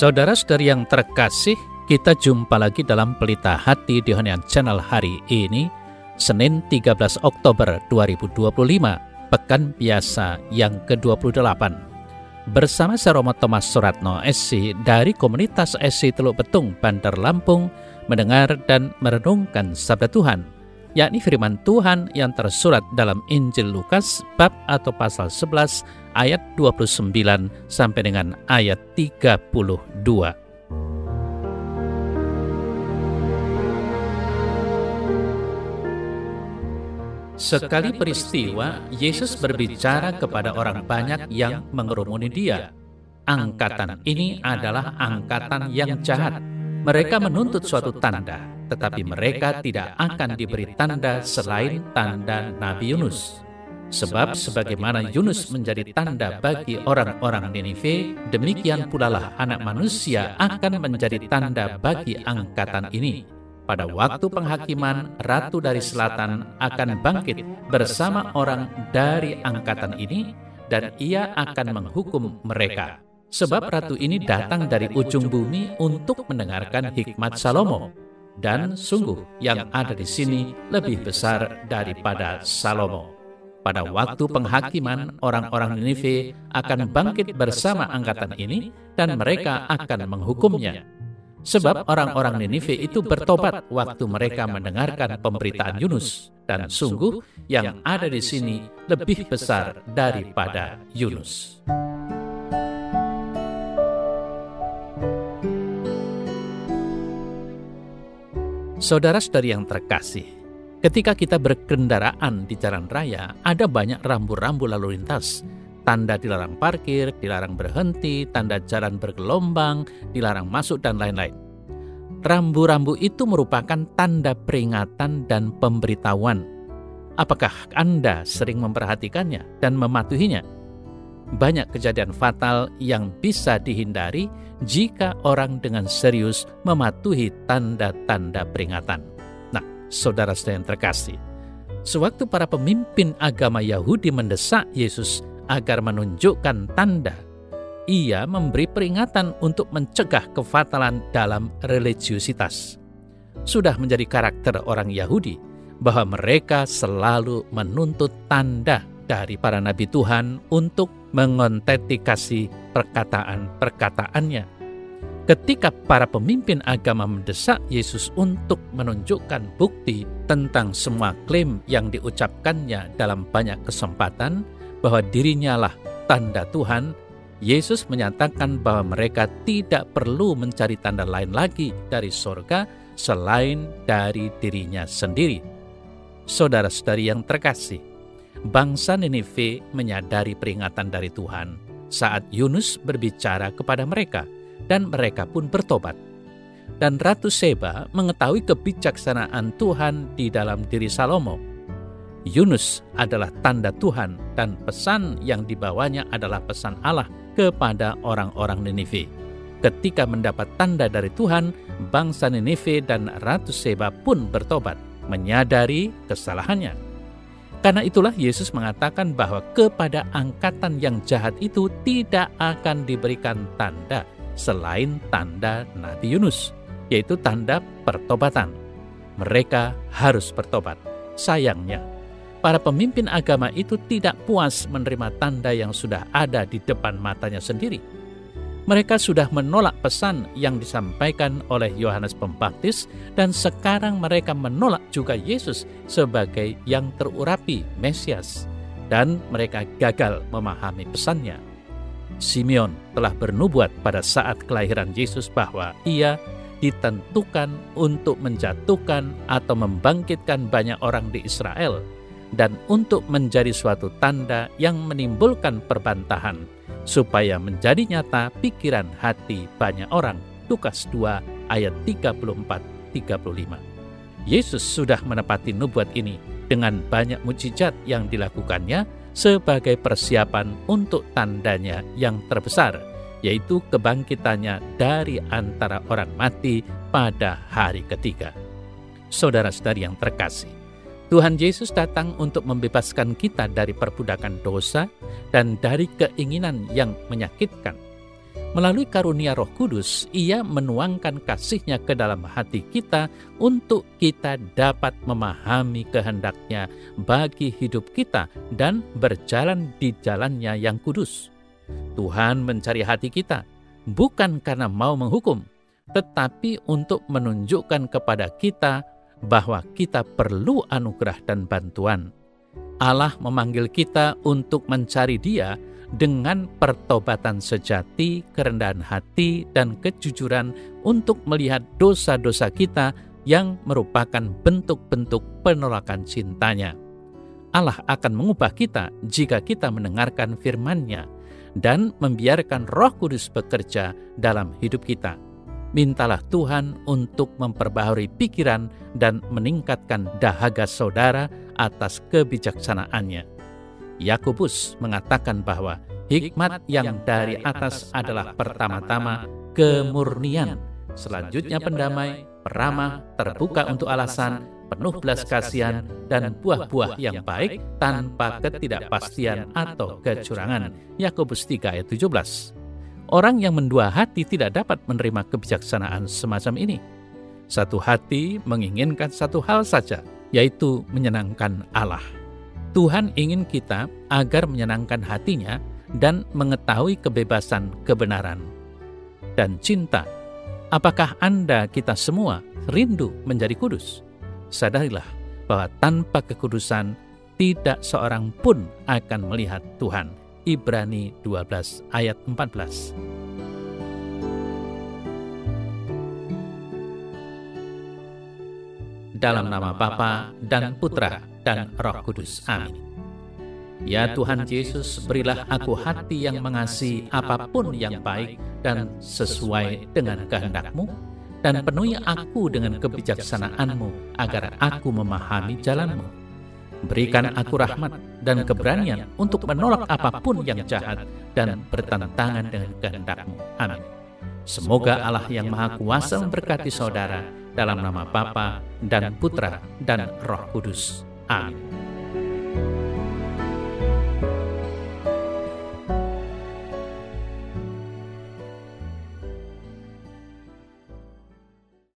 Saudara-saudari yang terkasih, kita jumpa lagi dalam Pelita Hati di Honian Channel hari ini, Senin 13 Oktober 2025, Pekan Biasa yang ke-28. Bersama saya Romo Thomas Suratno SC dari komunitas SC Teluk Betung, Bandar Lampung, mendengar dan merenungkan Sabda Tuhan, yakni firman Tuhan yang tersurat dalam Injil Lukas bab atau pasal 11 ayat 29 sampai dengan ayat 32. Sekali peristiwa, Yesus berbicara kepada orang banyak yang mengerumuni dia. Angkatan ini adalah angkatan yang jahat. Mereka menuntut suatu tanda, tetapi mereka tidak akan diberi tanda selain tanda Nabi Yunus. Sebab sebagaimana Yunus menjadi tanda bagi orang-orang Ninive, demikian pula lah Anak Manusia akan menjadi tanda bagi angkatan ini. Pada waktu penghakiman, Ratu dari Selatan akan bangkit bersama orang dari angkatan ini, dan ia akan menghukum mereka. Sebab Ratu ini datang dari ujung bumi untuk mendengarkan hikmat Salomo. Dan sungguh yang ada di sini lebih besar daripada Salomo. Pada waktu penghakiman, orang-orang Ninive akan bangkit bersama angkatan ini, dan mereka akan menghukumnya. Sebab orang-orang Ninive itu bertobat waktu mereka mendengarkan pemberitaan Yunus, dan sungguh yang ada di sini lebih besar daripada Yunus. Saudara-saudari yang terkasih, ketika kita berkendaraan di jalan raya, ada banyak rambu-rambu lalu lintas. Tanda dilarang parkir, dilarang berhenti, tanda jalan bergelombang, dilarang masuk, dan lain-lain. Rambu-rambu itu merupakan tanda peringatan dan pemberitahuan. Apakah Anda sering memperhatikannya dan mematuhinya? Banyak kejadian fatal yang bisa dihindari jika orang dengan serius mematuhi tanda-tanda peringatan. Nah, saudara-saudara yang terkasih, sewaktu para pemimpin agama Yahudi mendesak Yesus agar menunjukkan tanda, ia memberi peringatan untuk mencegah kefatalan dalam religiusitas. Sudah menjadi karakter orang Yahudi bahwa mereka selalu menuntut tanda dari para nabi Tuhan untuk mengontentikasi perkataan-perkataannya. Ketika para pemimpin agama mendesak Yesus untuk menunjukkan bukti tentang semua klaim yang diucapkannya dalam banyak kesempatan, bahwa dirinya lah tanda Tuhan, Yesus menyatakan bahwa mereka tidak perlu mencari tanda lain lagi dari sorga selain dari dirinya sendiri. Saudara-saudari yang terkasih, bangsa Ninive menyadari peringatan dari Tuhan saat Yunus berbicara kepada mereka, dan mereka pun bertobat. Dan Ratu Seba mengetahui kebijaksanaan Tuhan di dalam diri Salomo. Yunus adalah tanda Tuhan, dan pesan yang dibawanya adalah pesan Allah kepada orang-orang Ninive. Ketika mendapat tanda dari Tuhan, bangsa Ninive dan Ratu Seba pun bertobat, menyadari kesalahannya. Karena itulah Yesus mengatakan bahwa kepada angkatan yang jahat itu tidak akan diberikan tanda selain tanda Nabi Yunus, yaitu tanda pertobatan. Mereka harus bertobat. Sayangnya, para pemimpin agama itu tidak puas menerima tanda yang sudah ada di depan matanya sendiri. Mereka sudah menolak pesan yang disampaikan oleh Yohanes Pembaptis, dan sekarang mereka menolak juga Yesus sebagai yang terurapi Mesias, dan mereka gagal memahami pesannya. Simeon telah bernubuat pada saat kelahiran Yesus bahwa ia ditentukan untuk menjatuhkan atau membangkitkan banyak orang di Israel, dan untuk menjadi suatu tanda yang menimbulkan perbantahan, supaya menjadi nyata pikiran hati banyak orang. Lukas 2 ayat 34-35. Yesus sudah menepati nubuat ini dengan banyak mukjizat yang dilakukannya sebagai persiapan untuk tandanya yang terbesar, yaitu kebangkitannya dari antara orang mati pada hari ketiga. Saudara-saudari yang terkasih, Tuhan Yesus datang untuk membebaskan kita dari perbudakan dosa dan dari keinginan yang menyakitkan. Melalui karunia Roh Kudus, Ia menuangkan kasih-Nya ke dalam hati kita untuk kita dapat memahami kehendak-Nya bagi hidup kita dan berjalan di jalan-Nya yang kudus. Tuhan mencari hati kita, bukan karena mau menghukum, tetapi untuk menunjukkan kepada kita bahwa kita perlu anugerah dan bantuan. Allah memanggil kita untuk mencari Dia dengan pertobatan sejati, kerendahan hati, dan kejujuran untuk melihat dosa-dosa kita yang merupakan bentuk-bentuk penolakan cintanya. Allah akan mengubah kita jika kita mendengarkan firman-Nya dan membiarkan Roh Kudus bekerja dalam hidup kita. Mintalah Tuhan untuk memperbaharui pikiran dan meningkatkan dahaga saudara atas kebijaksanaannya. Yakobus mengatakan bahwa hikmat yang dari atas adalah pertama-tama kemurnian, selanjutnya pendamai, peramah, terbuka untuk alasan, penuh belas kasihan, dan buah-buah yang baik tanpa ketidakpastian atau kecurangan. Yakobus 3 ayat 17. Orang yang mendua hati tidak dapat menerima kebijaksanaan semacam ini. Satu hati menginginkan satu hal saja, yaitu menyenangkan Allah. Tuhan ingin kita agar menyenangkan hati-Nya dan mengetahui kebebasan kebenaran dan cinta. Apakah Anda, kita semua, rindu menjadi kudus? Sadarilah bahwa tanpa kekudusan tidak seorang pun akan melihat Tuhan. Ibrani 12 ayat 14. Dalam nama Bapa dan Putra dan Roh Kudus. Amin. Ya Tuhan Yesus, berilah aku hati yang mengasihi apapun yang baik dan sesuai dengan kehendak-Mu, dan penuhi aku dengan kebijaksanaan-Mu agar aku memahami jalan-Mu. Berikan aku rahmat dan keberanian untuk menolak apapun yang jahat dan bertentangan dengan kehendak-Mu. Amin. Semoga Allah yang Maha Kuasa memberkati saudara dalam nama Bapa dan Putra dan Roh Kudus. Amin.